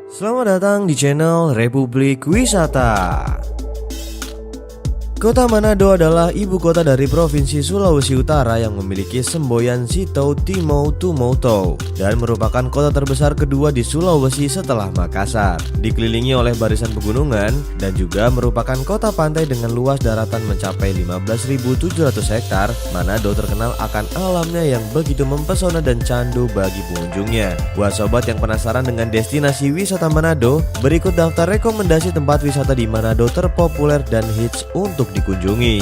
Selamat datang di channel Republik Wisata. Kota Manado adalah ibu kota dari Provinsi Sulawesi Utara yang memiliki semboyan Sitau Timau Tumautou dan merupakan kota terbesar kedua di Sulawesi setelah Makassar. Dikelilingi oleh barisan pegunungan dan juga merupakan kota pantai dengan luas daratan mencapai 15.700 hektar, Manado terkenal akan alamnya yang begitu mempesona dan candu bagi pengunjungnya. Buat sobat yang penasaran dengan destinasi wisata Manado, berikut daftar rekomendasi tempat wisata di Manado terpopuler dan hits untuk dikunjungi.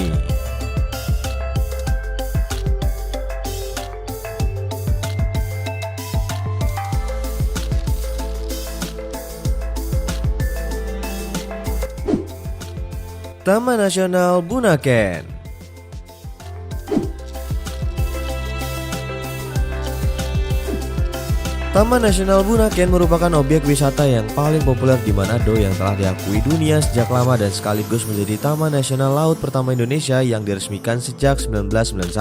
Taman Nasional Bunaken. Taman Nasional Bunaken merupakan objek wisata yang paling populer di Manado yang telah diakui dunia sejak lama dan sekaligus menjadi Taman Nasional Laut pertama Indonesia yang diresmikan sejak 1991.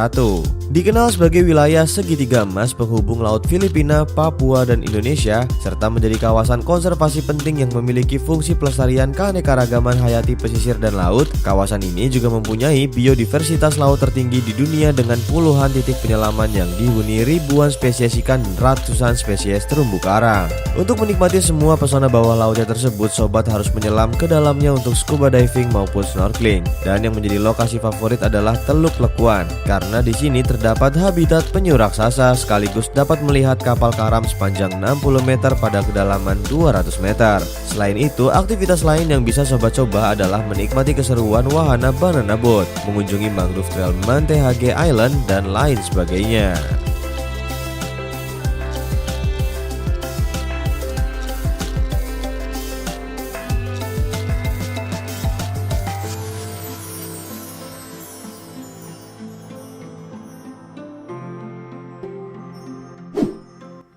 Dikenal sebagai wilayah segitiga emas penghubung Laut Filipina, Papua, dan Indonesia, serta menjadi kawasan konservasi penting yang memiliki fungsi pelestarian keanekaragaman hayati pesisir dan laut. Kawasan ini juga mempunyai biodiversitas laut tertinggi di dunia dengan puluhan titik penyelaman yang dihuni ribuan spesies ikan dan ratusan spesies terumbu karang. Untuk menikmati semua pesona bawah lautnya tersebut, sobat harus menyelam ke dalamnya untuk scuba diving maupun snorkeling. Dan yang menjadi lokasi favorit adalah Teluk Lekuan, karena di sini terdapat habitat penyu raksasa sekaligus dapat melihat kapal karam sepanjang 60 meter pada kedalaman 200 meter. Selain itu, aktivitas lain yang bisa sobat coba adalah menikmati keseruan wahana banana boat, mengunjungi mangrove trail Mantehage Island, dan lain sebagainya.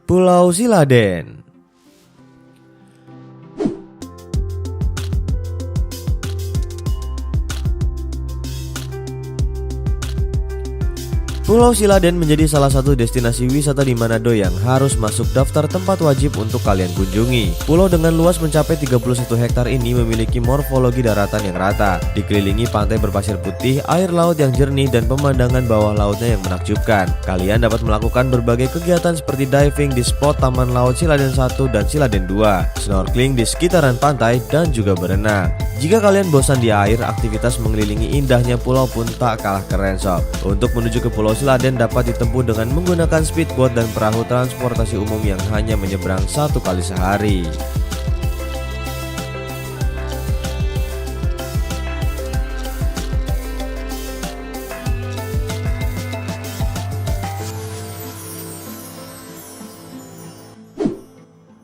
Pulau Siladen. Pulau Siladen menjadi salah satu destinasi wisata di Manado yang harus masuk daftar tempat wajib untuk kalian kunjungi. Pulau dengan luas mencapai 31 hektar ini memiliki morfologi daratan yang rata, dikelilingi pantai berpasir putih, air laut yang jernih, dan pemandangan bawah lautnya yang menakjubkan. Kalian dapat melakukan berbagai kegiatan seperti diving di spot Taman Laut Siladen 1 dan Siladen 2, snorkeling di sekitaran pantai, dan juga berenang. Jika kalian bosan di air, aktivitas mengelilingi indahnya pulau pun tak kalah keren sob. Untuk menuju ke Pulau Siladen dapat ditempuh dengan menggunakan speedboat dan perahu transportasi umum yang hanya menyeberang 1 kali sehari.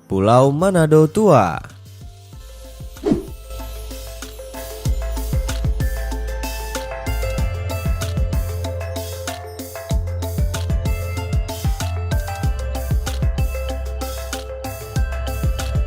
Pulau Manado Tua.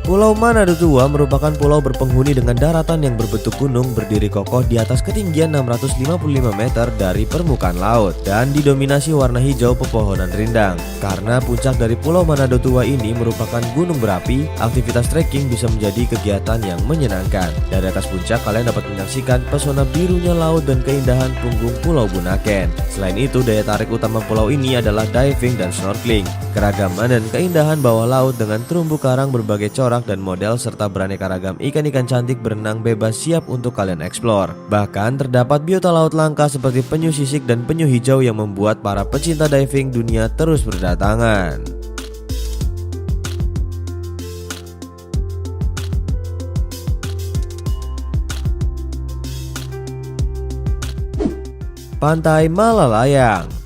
Pulau Manado Tua merupakan pulau berpenghuni dengan daratan yang berbentuk gunung berdiri kokoh di atas ketinggian 655 meter dari permukaan laut dan didominasi warna hijau pepohonan rindang. Karena puncak dari Pulau Manado Tua ini merupakan gunung berapi, aktivitas trekking bisa menjadi kegiatan yang menyenangkan. Dari atas puncak kalian dapat menyaksikan pesona birunya laut dan keindahan punggung Pulau Bunaken. Selain itu, daya tarik utama pulau ini adalah diving dan snorkeling. Keragaman dan keindahan bawah laut dengan terumbu karang berbagai corak dan model serta beraneka ragam ikan-ikan cantik berenang bebas siap untuk kalian eksplor. Bahkan terdapat biota laut langka seperti penyu sisik dan penyu hijau yang membuat para pecinta diving dunia terus berdatangan. Pantai Malalayang.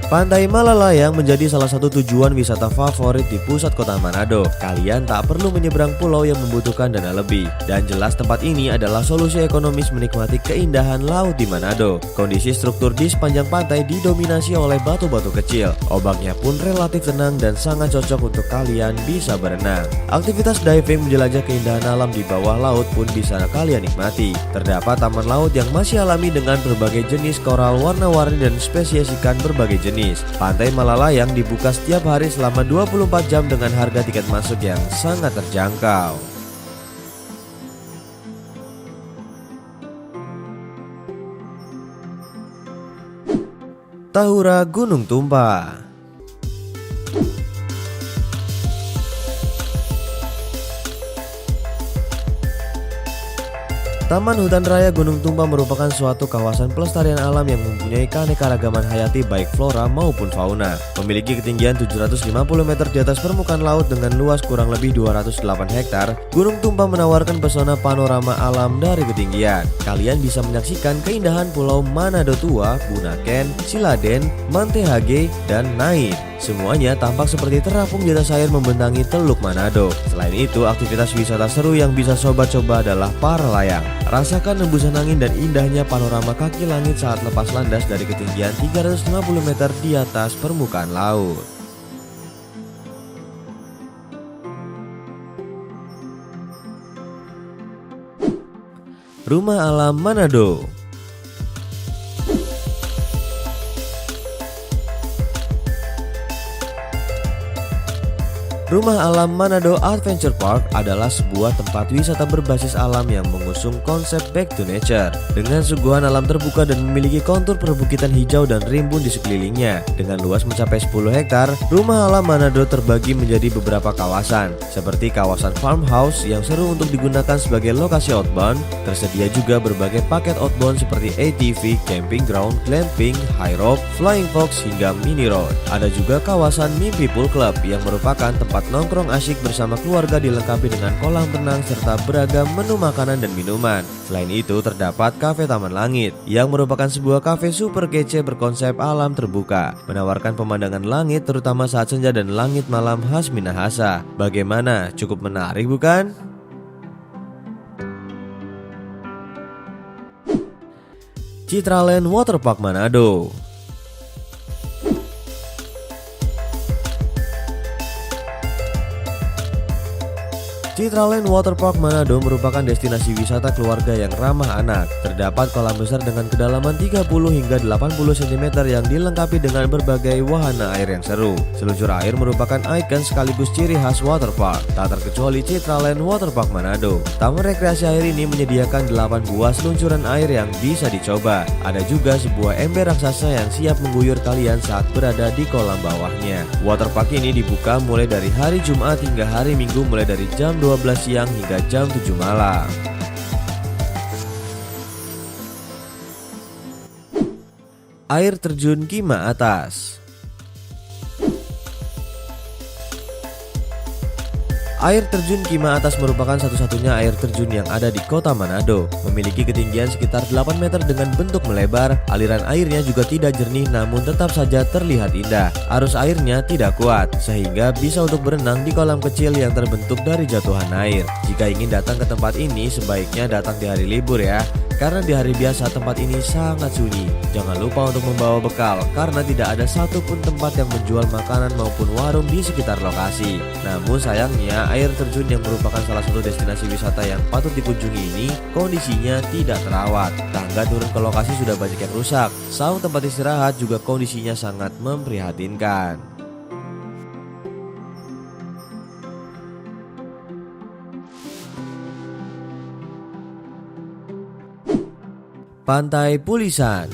Pantai Malalayang menjadi salah satu tujuan wisata favorit di pusat kota Manado. Kalian tak perlu menyeberang pulau yang membutuhkan dana lebih. Dan jelas tempat ini adalah solusi ekonomis menikmati keindahan laut di Manado. Kondisi struktur di sepanjang pantai didominasi oleh batu-batu kecil. Ombaknya pun relatif tenang dan sangat cocok untuk kalian bisa berenang. Aktivitas diving menjelajah keindahan alam di bawah laut pun bisa kalian nikmati. Terdapat taman laut yang masih alami dengan berbagai jenis koral warna-warni dan spesies ikan berbagai jenis. Pantai Malalayang dibuka setiap hari selama 24 jam dengan harga tiket masuk yang sangat terjangkau. Tahura Gunung Tumpah. Taman Hutan Raya Gunung Tumpah merupakan suatu kawasan pelestarian alam yang mempunyai keanekaragaman hayati baik flora maupun fauna. Memiliki ketinggian 750 meter di atas permukaan laut dengan luas kurang lebih 208 hektar, Gunung Tumpah menawarkan pesona panorama alam dari ketinggian. Kalian bisa menyaksikan keindahan Pulau Manado Tua, Bunaken, Siladen, Mantehage, dan Nain. Semuanya tampak seperti terapung di atas air membentangi Teluk Manado. Selain itu, aktivitas wisata seru yang bisa sobat coba adalah para layang. Rasakan hembusan angin dan indahnya panorama kaki langit saat lepas landas dari ketinggian 350 meter di atas permukaan laut. Rumah Alam Manado. Rumah Alam Manado Adventure Park adalah sebuah tempat wisata berbasis alam yang mengusung konsep back to nature. Dengan suguhan alam terbuka dan memiliki kontur perbukitan hijau dan rimbun di sekelilingnya. Dengan luas mencapai 10 hektar, Rumah Alam Manado terbagi menjadi beberapa kawasan, seperti kawasan farmhouse yang seru untuk digunakan sebagai lokasi outbound. Tersedia juga berbagai paket outbound seperti ATV, camping ground, glamping, high rope, flying fox, hingga mini road. Ada juga kawasan Mimpi Pool Club yang merupakan tempat nongkrong asyik bersama keluarga dilengkapi dengan kolam renang serta beragam menu makanan dan minuman. Selain itu terdapat Cafe Taman Langit yang merupakan sebuah kafe super kece berkonsep alam terbuka, menawarkan pemandangan langit terutama saat senja dan langit malam khas Minahasa. Bagaimana? Cukup menarik bukan? Citraland Waterpark Manado. Citraland Waterpark Manado merupakan destinasi wisata keluarga yang ramah anak. Terdapat kolam besar dengan kedalaman 30 hingga 80 cm yang dilengkapi dengan berbagai wahana air yang seru. Seluncur air merupakan ikon sekaligus ciri khas waterpark, tak terkecuali Citraland Waterpark Manado. Taman rekreasi air ini menyediakan 8 buah seluncuran air yang bisa dicoba. Ada juga sebuah ember raksasa yang siap mengguyur kalian saat berada di kolam bawahnya. Waterpark ini dibuka mulai dari hari Jumat hingga hari Minggu mulai dari jam 12 siang hingga jam 7 malam. Air terjun Kima Atas. Air terjun Kima Atas merupakan satu-satunya air terjun yang ada di kota Manado. Memiliki ketinggian sekitar 8 meter dengan bentuk melebar. Aliran airnya juga tidak jernih namun tetap saja terlihat indah. Arus airnya tidak kuat sehingga bisa untuk berenang di kolam kecil yang terbentuk dari jatuhan air. Jika ingin datang ke tempat ini sebaiknya datang di hari libur ya. Karena di hari biasa tempat ini sangat sunyi. Jangan lupa untuk membawa bekal karena tidak ada satupun tempat yang menjual makanan maupun warung di sekitar lokasi. Namun sayangnya air terjun yang merupakan salah satu destinasi wisata yang patut dikunjungi ini kondisinya tidak terawat. Tangga turun ke lokasi sudah banyak yang rusak. Saung tempat istirahat juga kondisinya sangat memprihatinkan. Pantai Pulisan.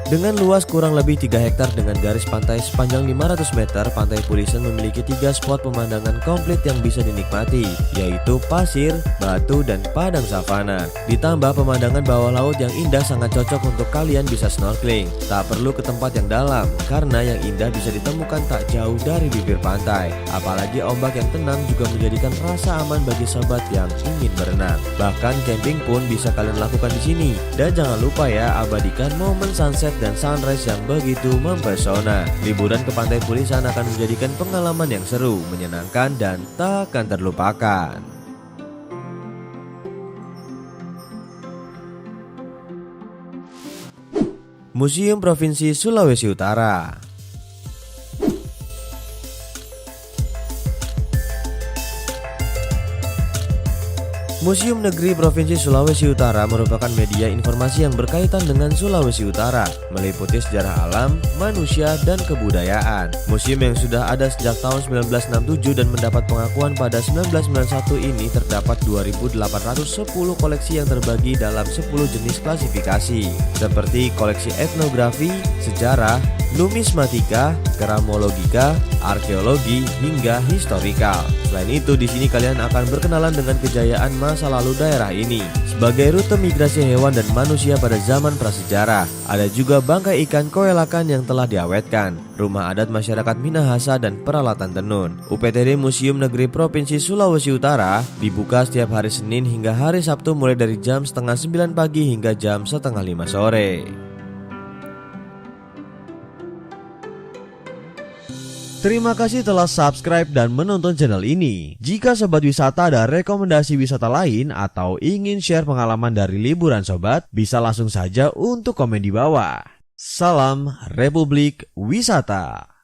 Dengan luas kurang lebih 3 hektar dengan garis pantai sepanjang 500 meter, Pantai Pulisan memiliki 3 spot pemandangan komplit yang bisa dinikmati, yaitu pasir, batu, dan padang savana. Ditambah pemandangan bawah laut yang indah sangat cocok untuk kalian bisa snorkeling. Tak perlu ke tempat yang dalam, karena yang indah bisa ditemukan tak jauh dari bibir pantai. Apalagi ombak yang tenang juga menjadikan rasa aman bagi sobat yang ingin berenang. Bahkan camping pun bisa kalian lakukan di sini. Dan jangan lupa ya, abadikan momen sunset dan sunrise yang begitu mempesona. Liburan ke Pantai Pulisan akan menjadikan pengalaman yang seru, menyenangkan, dan tak akan terlupakan. Museum Provinsi Sulawesi Utara. Museum Negeri Provinsi Sulawesi Utara merupakan media informasi yang berkaitan dengan Sulawesi Utara, meliputi sejarah alam, manusia, dan kebudayaan. Museum yang sudah ada sejak tahun 1967 dan mendapat pengakuan pada 1991 ini terdapat 2.810 koleksi yang terbagi dalam 10 jenis klasifikasi, seperti koleksi etnografi, sejarah, numismatika, keramologika, arkeologi, hingga historikal. Selain itu, di sini kalian akan berkenalan dengan kejayaan masa lalu daerah ini sebagai rute migrasi hewan dan manusia pada zaman prasejarah. Ada juga bangkai ikan koelakan yang telah diawetkan, rumah adat masyarakat Minahasa, dan peralatan tenun. UPTD Museum Negeri Provinsi Sulawesi Utara dibuka setiap hari Senin hingga hari Sabtu mulai dari jam setengah 9 pagi hingga jam setengah 5 sore. Terima kasih telah subscribe dan menonton channel ini. Jika sobat wisata ada rekomendasi wisata lain atau ingin share pengalaman dari liburan sobat, bisa langsung saja untuk komen di bawah. Salam Republik Wisata.